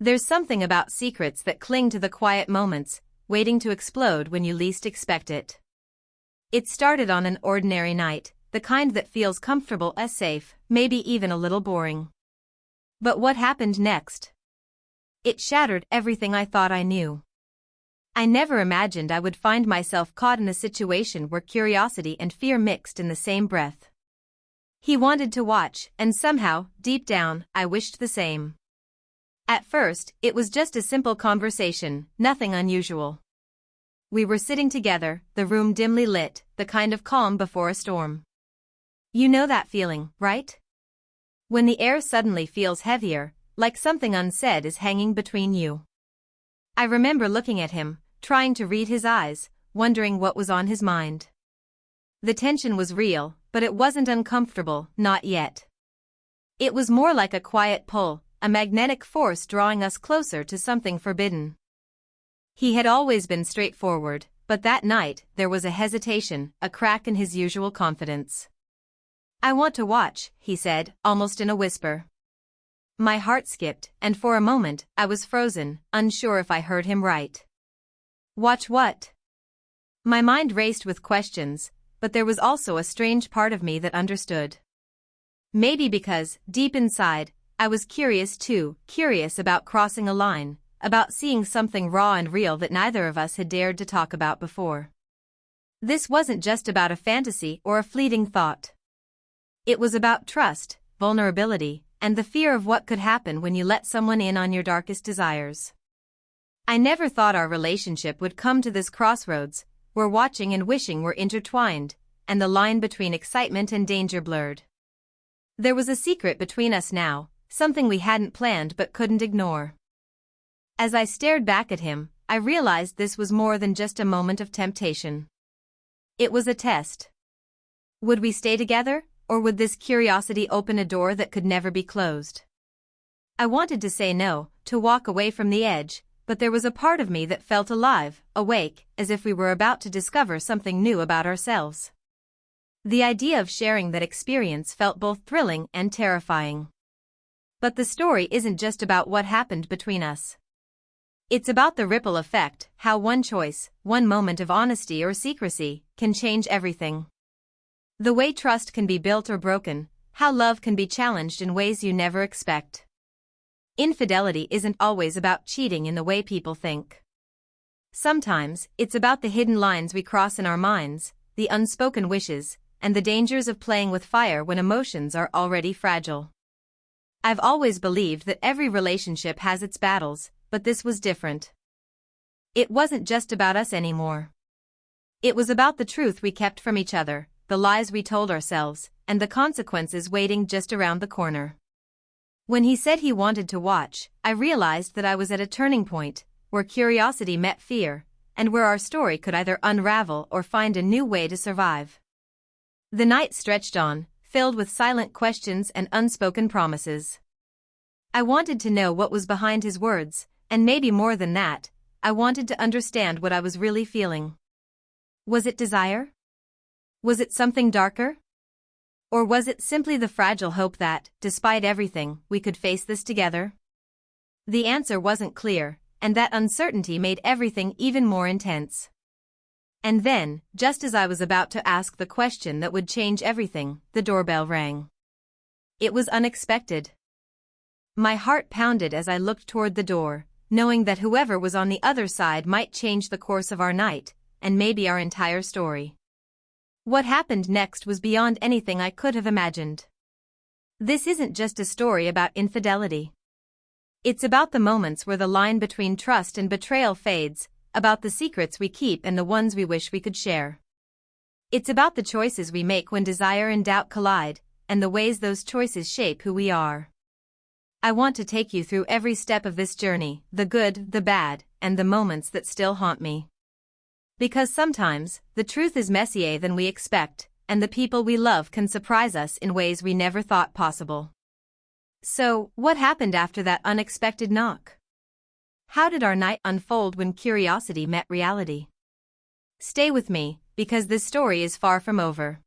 There's something about secrets that cling to the quiet moments, waiting to explode when you least expect it. It started on an ordinary night, the kind that feels comfortable as safe, maybe even a little boring. But what happened next? It shattered everything I thought I knew. I never imagined I would find myself caught in a situation where curiosity and fear mixed in the same breath. He wanted to watch, and somehow, deep down, I wished the same. At first, it was just a simple conversation, nothing unusual. We were sitting together, the room dimly lit, the kind of calm before a storm. You know that feeling, right? When the air suddenly feels heavier, like something unsaid is hanging between you. I remember looking at him, trying to read his eyes, wondering what was on his mind. The tension was real, but it wasn't uncomfortable, not yet. It was more like a quiet pull, a magnetic force drawing us closer to something forbidden. He had always been straightforward, but that night there was a hesitation, a crack in his usual confidence. "I want to watch," he said, almost in a whisper. My heart skipped, and for a moment, I was frozen, unsure if I heard him right. Watch what? My mind raced with questions, but there was also a strange part of me that understood. Maybe because, deep inside, I was curious too, curious about crossing a line, about seeing something raw and real that neither of us had dared to talk about before. This wasn't just about a fantasy or a fleeting thought. It was about trust, vulnerability, and the fear of what could happen when you let someone in on your darkest desires. I never thought our relationship would come to this crossroads, where watching and wishing were intertwined, and the line between excitement and danger blurred. There was a secret between us now, something we hadn't planned but couldn't ignore. As I stared back at him, I realized this was more than just a moment of temptation. It was a test. Would we stay together, or would this curiosity open a door that could never be closed? I wanted to say no, to walk away from the edge, but there was a part of me that felt alive, awake, as if we were about to discover something new about ourselves. The idea of sharing that experience felt both thrilling and terrifying. But the story isn't just about what happened between us. It's about the ripple effect, how one choice, one moment of honesty or secrecy, can change everything. The way trust can be built or broken, how love can be challenged in ways you never expect. Infidelity isn't always about cheating in the way people think. Sometimes, it's about the hidden lines we cross in our minds, the unspoken wishes, and the dangers of playing with fire when emotions are already fragile. I've always believed that every relationship has its battles, but this was different. It wasn't just about us anymore. It was about the truth we kept from each other, the lies we told ourselves, and the consequences waiting just around the corner. When he said he wanted to watch, I realized that I was at a turning point, where curiosity met fear, and where our story could either unravel or find a new way to survive. The night stretched on, filled with silent questions and unspoken promises. I wanted to know what was behind his words, and maybe more than that, I wanted to understand what I was really feeling. Was it desire? Was it something darker? Or was it simply the fragile hope that, despite everything, we could face this together? The answer wasn't clear, and that uncertainty made everything even more intense. And then, just as I was about to ask the question that would change everything, the doorbell rang. It was unexpected. My heart pounded as I looked toward the door, knowing that whoever was on the other side might change the course of our night, and maybe our entire story. What happened next was beyond anything I could have imagined. This isn't just a story about infidelity. It's about the moments where the line between trust and betrayal fades, about the secrets we keep and the ones we wish we could share. It's about the choices we make when desire and doubt collide, and the ways those choices shape who we are. I want to take you through every step of this journey, the good, the bad, and the moments that still haunt me. Because sometimes, the truth is messier than we expect, and the people we love can surprise us in ways we never thought possible. So, what happened after that unexpected knock? How did our night unfold when curiosity met reality? Stay with me, because this story is far from over.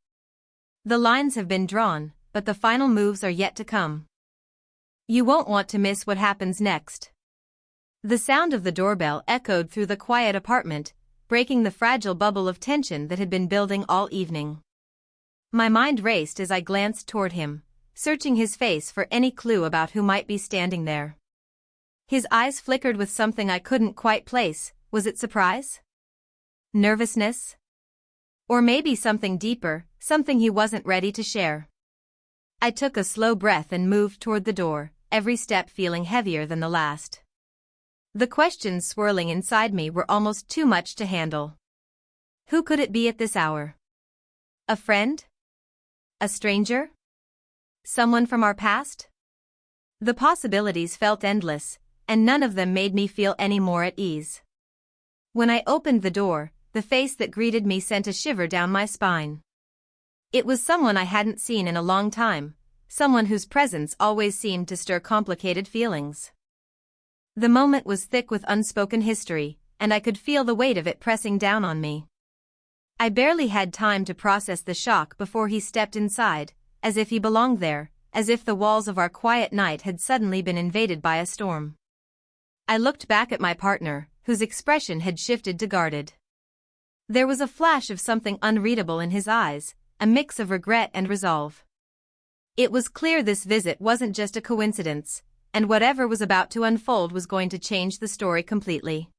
The lines have been drawn, but the final moves are yet to come. You won't want to miss what happens next. The sound of the doorbell echoed through the quiet apartment, breaking the fragile bubble of tension that had been building all evening. My mind raced as I glanced toward him, searching his face for any clue about who might be standing there. His eyes flickered with something I couldn't quite place. Was it surprise? Nervousness? Or maybe something deeper, something he wasn't ready to share. I took a slow breath and moved toward the door, every step feeling heavier than the last. The questions swirling inside me were almost too much to handle. Who could it be at this hour? A friend? A stranger? Someone from our past? The possibilities felt endless, and none of them made me feel any more at ease. When I opened the door, the face that greeted me sent a shiver down my spine. It was someone I hadn't seen in a long time, someone whose presence always seemed to stir complicated feelings. The moment was thick with unspoken history, and I could feel the weight of it pressing down on me. I barely had time to process the shock before he stepped inside, as if he belonged there, as if the walls of our quiet night had suddenly been invaded by a storm. I looked back at my partner, whose expression had shifted to guarded. There was a flash of something unreadable in his eyes, a mix of regret and resolve. It was clear this visit wasn't just a coincidence, and whatever was about to unfold was going to change the story completely.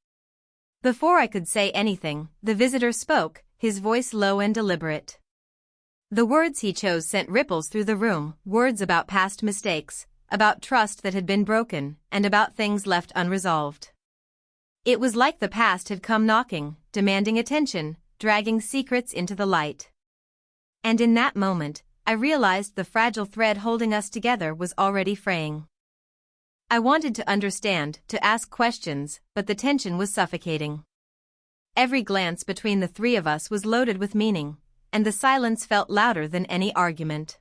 Before I could say anything, the visitor spoke, his voice low and deliberate. The words he chose sent ripples through the room, words about past mistakes, about trust that had been broken, and about things left unresolved. It was like the past had come knocking, demanding attention, dragging secrets into the light. And in that moment, I realized the fragile thread holding us together was already fraying. I wanted to understand, to ask questions, but the tension was suffocating. Every glance between the three of us was loaded with meaning, and the silence felt louder than any argument.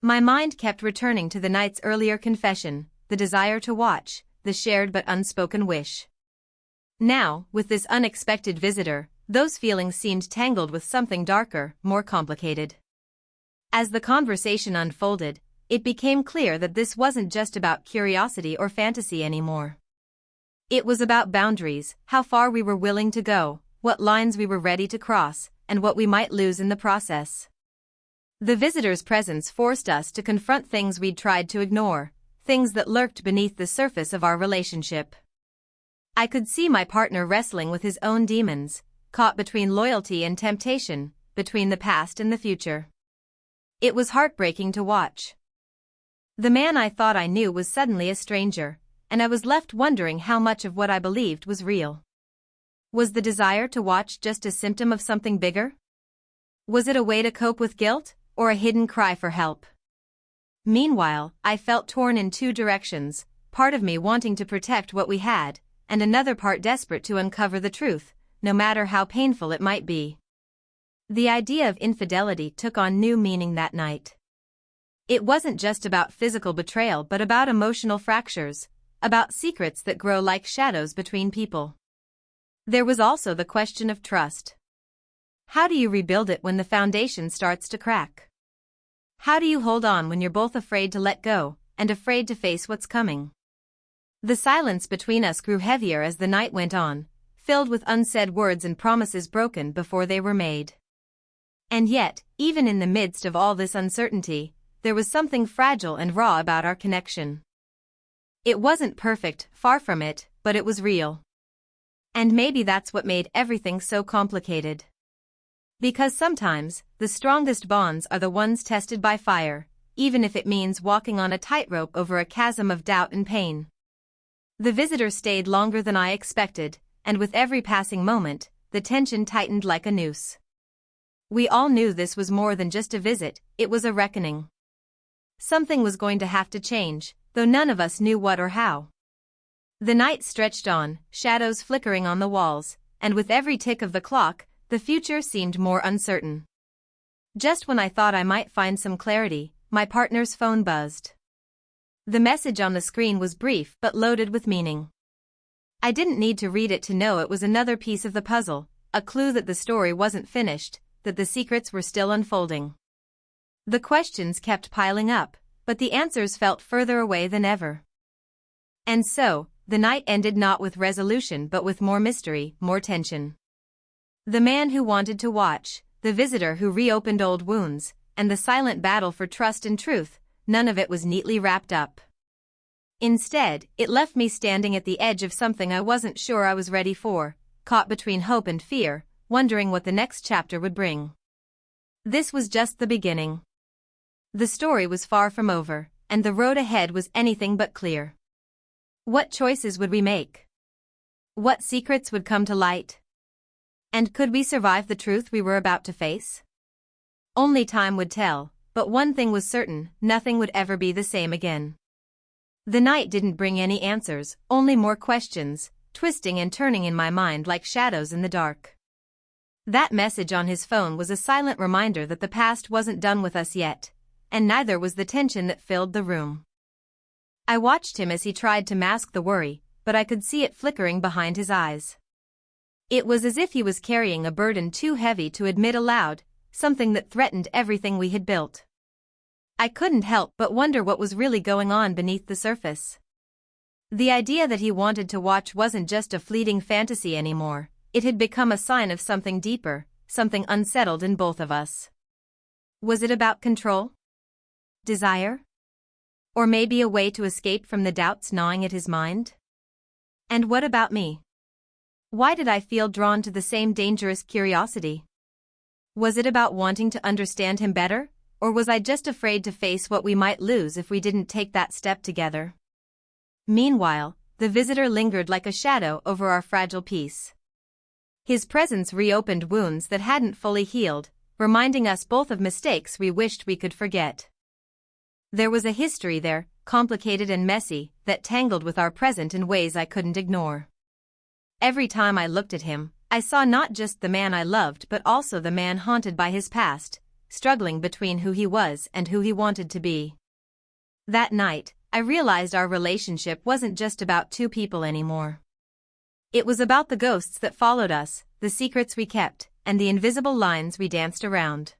My mind kept returning to the night's earlier confession, the desire to watch, the shared but unspoken wish. Now, with this unexpected visitor, those feelings seemed tangled with something darker, more complicated. As the conversation unfolded, it became clear that this wasn't just about curiosity or fantasy anymore. It was about boundaries, how far we were willing to go, what lines we were ready to cross, and what we might lose in the process. The visitor's presence forced us to confront things we'd tried to ignore, things that lurked beneath the surface of our relationship. I could see my partner wrestling with his own demons, caught between loyalty and temptation, between the past and the future. It was heartbreaking to watch. The man I thought I knew was suddenly a stranger, and I was left wondering how much of what I believed was real. Was the desire to watch just a symptom of something bigger? Was it a way to cope with guilt, or a hidden cry for help? Meanwhile, I felt torn in two directions, part of me wanting to protect what we had, and another part desperate to uncover the truth, no matter how painful it might be. The idea of infidelity took on new meaning that night. It wasn't just about physical betrayal but about emotional fractures, about secrets that grow like shadows between people. There was also the question of trust. How do you rebuild it when the foundation starts to crack? How do you hold on when you're both afraid to let go, and afraid to face what's coming? The silence between us grew heavier as the night went on, filled with unsaid words and promises broken before they were made. And yet, even in the midst of all this uncertainty, there was something fragile and raw about our connection. It wasn't perfect, far from it, but it was real. And maybe that's what made everything so complicated. Because sometimes, the strongest bonds are the ones tested by fire, even if it means walking on a tightrope over a chasm of doubt and pain. The visitor stayed longer than I expected, and with every passing moment, the tension tightened like a noose. We all knew this was more than just a visit, it was a reckoning. Something was going to have to change, though none of us knew what or how. The night stretched on, shadows flickering on the walls, and with every tick of the clock, the future seemed more uncertain. Just when I thought I might find some clarity, my partner's phone buzzed. The message on the screen was brief but loaded with meaning. I didn't need to read it to know it was another piece of the puzzle, a clue that the story wasn't finished, that the secrets were still unfolding. The questions kept piling up, but the answers felt further away than ever. And so, the night ended not with resolution but with more mystery, more tension. The man who wanted to watch, the visitor who reopened old wounds, and the silent battle for trust and truth, none of it was neatly wrapped up. Instead, it left me standing at the edge of something I wasn't sure I was ready for, caught between hope and fear, wondering what the next chapter would bring. This was just the beginning. The story was far from over, and the road ahead was anything but clear. What choices would we make? What secrets would come to light? And could we survive the truth we were about to face? Only time would tell, but one thing was certain, nothing would ever be the same again. The night didn't bring any answers, only more questions, twisting and turning in my mind like shadows in the dark. That message on his phone was a silent reminder that the past wasn't done with us yet, and neither was the tension that filled the room. I watched him as he tried to mask the worry, but I could see it flickering behind his eyes. It was as if he was carrying a burden too heavy to admit aloud, something that threatened everything we had built. I couldn't help but wonder what was really going on beneath the surface. The idea that he wanted to watch wasn't just a fleeting fantasy anymore, it had become a sign of something deeper, something unsettled in both of us. Was it about control? Desire? Or maybe a way to escape from the doubts gnawing at his mind? And what about me? Why did I feel drawn to the same dangerous curiosity? Was it about wanting to understand him better, or was I just afraid to face what we might lose if we didn't take that step together? Meanwhile, the visitor lingered like a shadow over our fragile peace. His presence reopened wounds that hadn't fully healed, reminding us both of mistakes we wished we could forget. There was a history there, complicated and messy, that tangled with our present in ways I couldn't ignore. Every time I looked at him, I saw not just the man I loved but also the man haunted by his past, struggling between who he was and who he wanted to be. That night, I realized our relationship wasn't just about two people anymore. It was about the ghosts that followed us, the secrets we kept, and the invisible lines we danced around.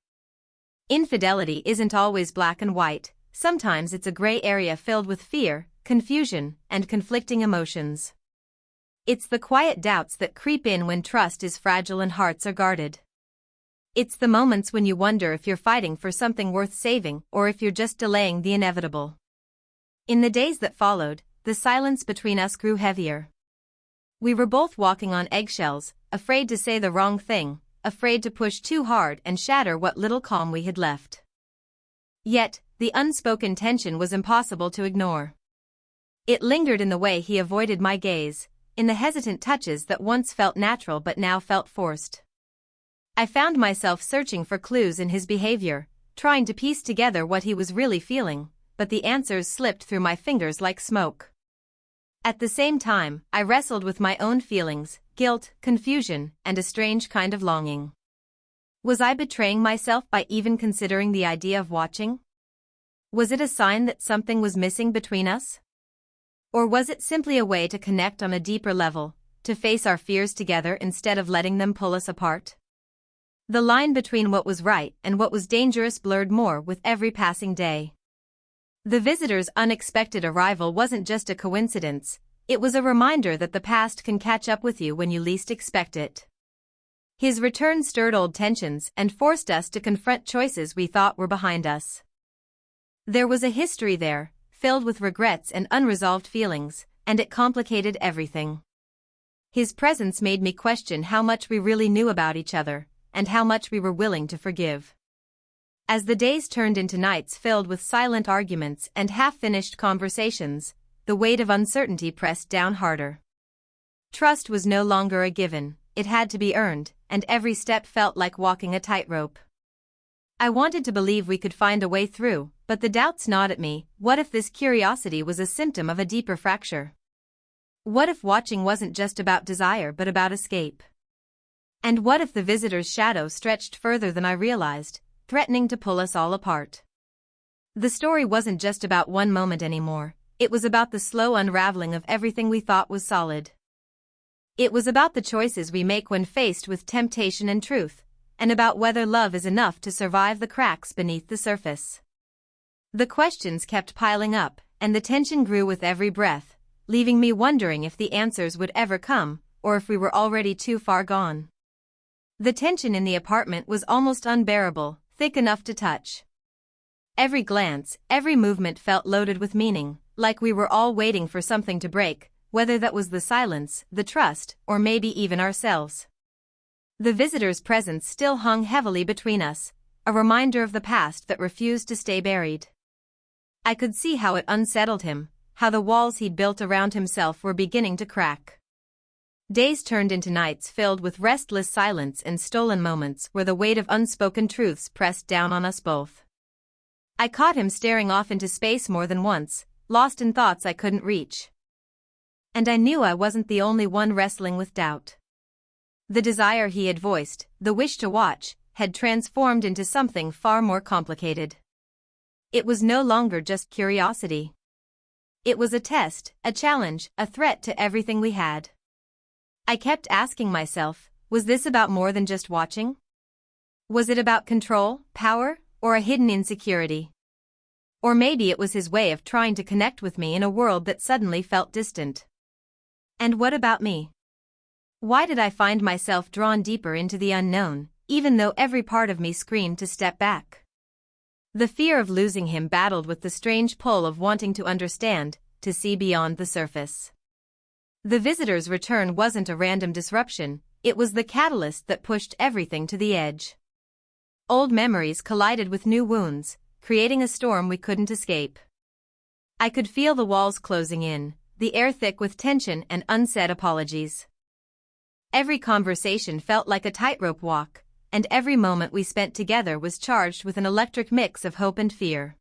Infidelity isn't always black and white, sometimes it's a gray area filled with fear, confusion, and conflicting emotions. It's the quiet doubts that creep in when trust is fragile and hearts are guarded. It's the moments when you wonder if you're fighting for something worth saving or if you're just delaying the inevitable. In the days that followed, the silence between us grew heavier. We were both walking on eggshells, afraid to say the wrong thing, afraid to push too hard and shatter what little calm we had left. Yet, the unspoken tension was impossible to ignore. It lingered in the way he avoided my gaze, in the hesitant touches that once felt natural but now felt forced. I found myself searching for clues in his behavior, trying to piece together what he was really feeling, but the answers slipped through my fingers like smoke. At the same time, I wrestled with my own feelings, guilt, confusion, and a strange kind of longing. Was I betraying myself by even considering the idea of watching? Was it a sign that something was missing between us? Or was it simply a way to connect on a deeper level, to face our fears together instead of letting them pull us apart? The line between what was right and what was dangerous blurred more with every passing day. The visitor's unexpected arrival wasn't just a coincidence, it was a reminder that the past can catch up with you when you least expect it. His return stirred old tensions and forced us to confront choices we thought were behind us. There was a history there, filled with regrets and unresolved feelings, and it complicated everything. His presence made me question how much we really knew about each other, and how much we were willing to forgive. As the days turned into nights filled with silent arguments and half-finished conversations, the weight of uncertainty pressed down harder. Trust was no longer a given, it had to be earned, and every step felt like walking a tightrope. I wanted to believe we could find a way through, but the doubts gnawed at me. What if this curiosity was a symptom of a deeper fracture? What if watching wasn't just about desire but about escape? And what if the visitor's shadow stretched further than I realized, threatening to pull us all apart? The story wasn't just about one moment anymore, it was about the slow unraveling of everything we thought was solid. It was about the choices we make when faced with temptation and truth, and about whether love is enough to survive the cracks beneath the surface. The questions kept piling up, and the tension grew with every breath, leaving me wondering if the answers would ever come, or if we were already too far gone. The tension in the apartment was almost unbearable, thick enough to touch. Every glance, every movement felt loaded with meaning, like we were all waiting for something to break, whether that was the silence, the trust, or maybe even ourselves. The visitor's presence still hung heavily between us, a reminder of the past that refused to stay buried. I could see how it unsettled him, how the walls he'd built around himself were beginning to crack. Days turned into nights filled with restless silence and stolen moments where the weight of unspoken truths pressed down on us both. I caught him staring off into space more than once, lost in thoughts I couldn't reach. And I knew I wasn't the only one wrestling with doubt. The desire he had voiced, the wish to watch, had transformed into something far more complicated. It was no longer just curiosity. It was a test, a challenge, a threat to everything we had. I kept asking myself, was this about more than just watching? Was it about control, power, or a hidden insecurity? Or maybe it was his way of trying to connect with me in a world that suddenly felt distant. And what about me? Why did I find myself drawn deeper into the unknown, even though every part of me screamed to step back? The fear of losing him battled with the strange pull of wanting to understand, to see beyond the surface. The visitor's return wasn't a random disruption, it was the catalyst that pushed everything to the edge. Old memories collided with new wounds, creating a storm we couldn't escape. I could feel the walls closing in, the air thick with tension and unsaid apologies. Every conversation felt like a tightrope walk, and every moment we spent together was charged with an electric mix of hope and fear.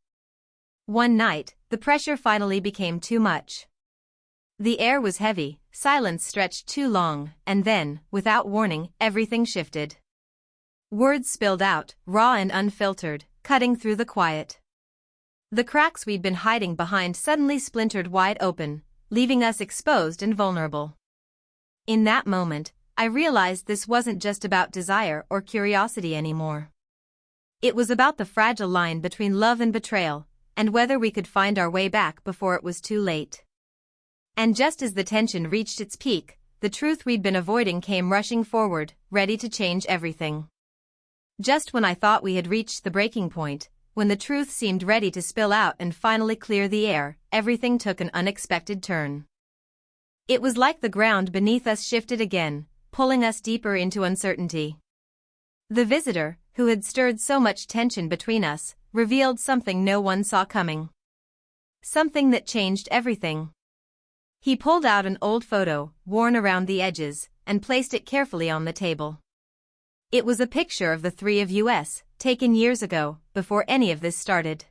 One night, the pressure finally became too much. The air was heavy, silence stretched too long, and then, without warning, everything shifted. Words spilled out, raw and unfiltered, cutting through the quiet. The cracks we'd been hiding behind suddenly splintered wide open, leaving us exposed and vulnerable. In that moment, I realized this wasn't just about desire or curiosity anymore. It was about the fragile line between love and betrayal, and whether we could find our way back before it was too late. And just as the tension reached its peak, the truth we'd been avoiding came rushing forward, ready to change everything. Just when I thought we had reached the breaking point, when the truth seemed ready to spill out and finally clear the air, everything took an unexpected turn. It was like the ground beneath us shifted again, pulling us deeper into uncertainty. The visitor, who had stirred so much tension between us, revealed something no one saw coming. Something that changed everything. He pulled out an old photo, worn around the edges, and placed it carefully on the table. It was a picture of the three of us, taken years ago, before any of this started.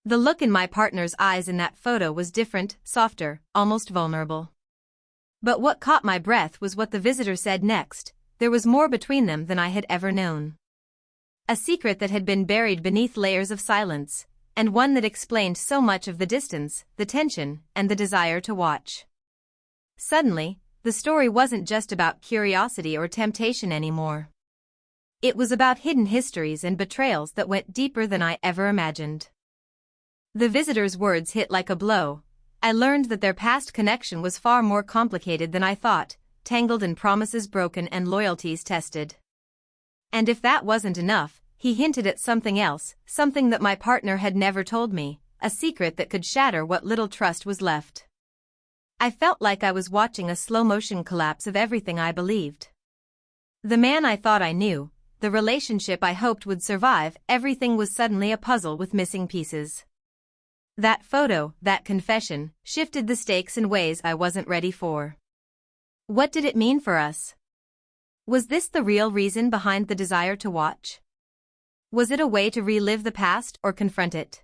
The look in my partner's eyes in that photo was different, softer, almost vulnerable. But what caught my breath was what the visitor said next. There was more between them than I had ever known. A secret that had been buried beneath layers of silence, and one that explained so much of the distance, the tension, and the desire to watch. Suddenly, the story wasn't just about curiosity or temptation anymore. It was about hidden histories and betrayals that went deeper than I ever imagined. The visitor's words hit like a blow. I learned that their past connection was far more complicated than I thought, tangled in promises broken and loyalties tested. And if that wasn't enough, he hinted at something else, something that my partner had never told me, a secret that could shatter what little trust was left. I felt like I was watching a slow-motion collapse of everything I believed. The man I thought I knew, the relationship I hoped would survive, everything was suddenly a puzzle with missing pieces. That photo, that confession, shifted the stakes in ways I wasn't ready for. What did it mean for us? Was this the real reason behind the desire to watch? Was it a way to relive the past or confront it?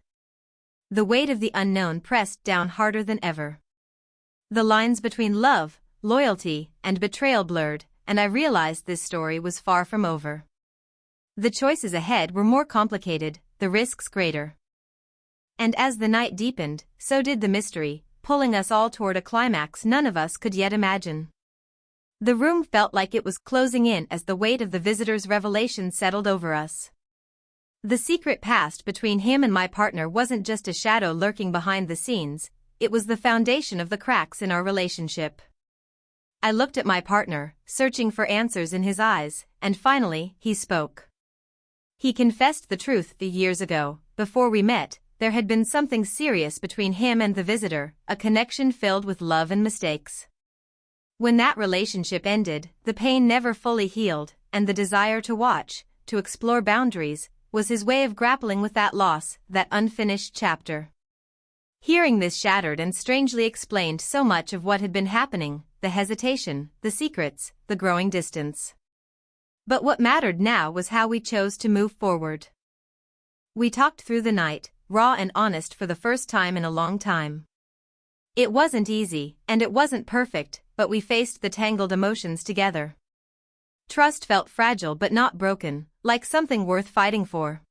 The weight of the unknown pressed down harder than ever. The lines between love, loyalty, and betrayal blurred, and I realized this story was far from over. The choices ahead were more complicated, the risks greater. And as the night deepened, so did the mystery, pulling us all toward a climax none of us could yet imagine. The room felt like it was closing in as the weight of the visitor's revelation settled over us. The secret past between him and my partner wasn't just a shadow lurking behind the scenes, it was the foundation of the cracks in our relationship. I looked at my partner, searching for answers in his eyes, and finally, he spoke. He confessed the truth. Years ago, before we met, there had been something serious between him and the visitor, a connection filled with love and mistakes. When that relationship ended, the pain never fully healed, and the desire to watch, to explore boundaries, was his way of grappling with that loss, that unfinished chapter. Hearing this shattered and strangely explained so much of what had been happening, the hesitation, the secrets, the growing distance. But what mattered now was how we chose to move forward. We talked through the night, raw and honest for the first time in a long time. It wasn't easy, and it wasn't perfect, but we faced the tangled emotions together. Trust felt fragile but not broken, like something worth fighting for.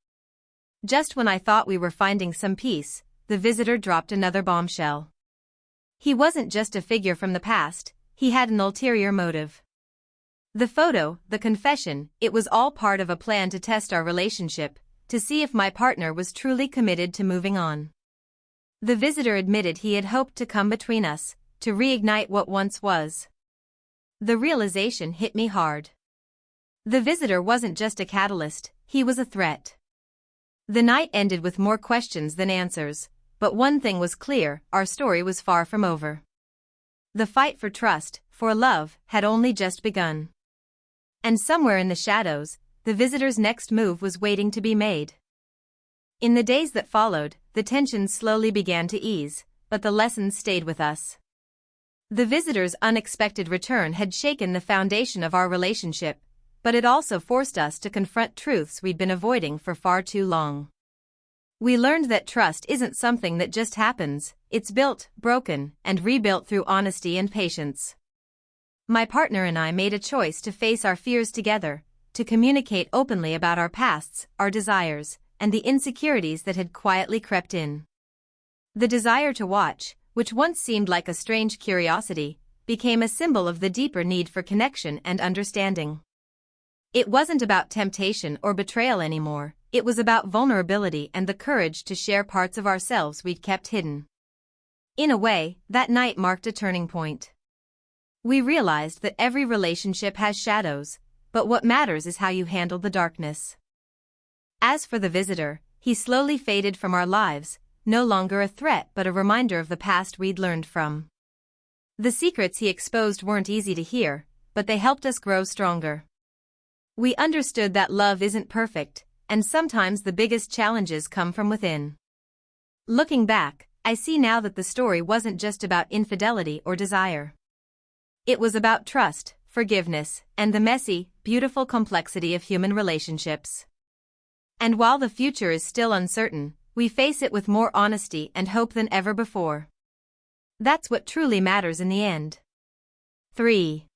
Just when I thought we were finding some peace, the visitor dropped another bombshell. He wasn't just a figure from the past, he had an ulterior motive. The photo, the confession, it was all part of a plan to test our relationship, to see if my partner was truly committed to moving on. The visitor admitted he had hoped to come between us, to reignite what once was. The realization hit me hard. The visitor wasn't just a catalyst, he was a threat. The night ended with more questions than answers, but one thing was clear, our story was far from over. The fight for trust, for love, had only just begun. And somewhere in the shadows, the visitor's next move was waiting to be made. In the days that followed, the tensions slowly began to ease, but the lessons stayed with us. The visitor's unexpected return had shaken the foundation of our relationship, but it also forced us to confront truths we'd been avoiding for far too long. We learned that trust isn't something that just happens, it's built, broken, and rebuilt through honesty and patience. My partner and I made a choice to face our fears together, to communicate openly about our pasts, our desires, and the insecurities that had quietly crept in. The desire to watch, which once seemed like a strange curiosity, became a symbol of the deeper need for connection and understanding. It wasn't about temptation or betrayal anymore, it was about vulnerability and the courage to share parts of ourselves we'd kept hidden. In a way, that night marked a turning point. We realized that every relationship has shadows, but what matters is how you handle the darkness. As for the visitor, he slowly faded from our lives, no longer a threat but a reminder of the past we'd learned from. The secrets he exposed weren't easy to hear, but they helped us grow stronger. We understood that love isn't perfect, and sometimes the biggest challenges come from within. Looking back, I see now that the story wasn't just about infidelity or desire. It was about trust, forgiveness, and the messy, beautiful complexity of human relationships. And while the future is still uncertain, we face it with more honesty and hope than ever before. That's what truly matters in the end. 3.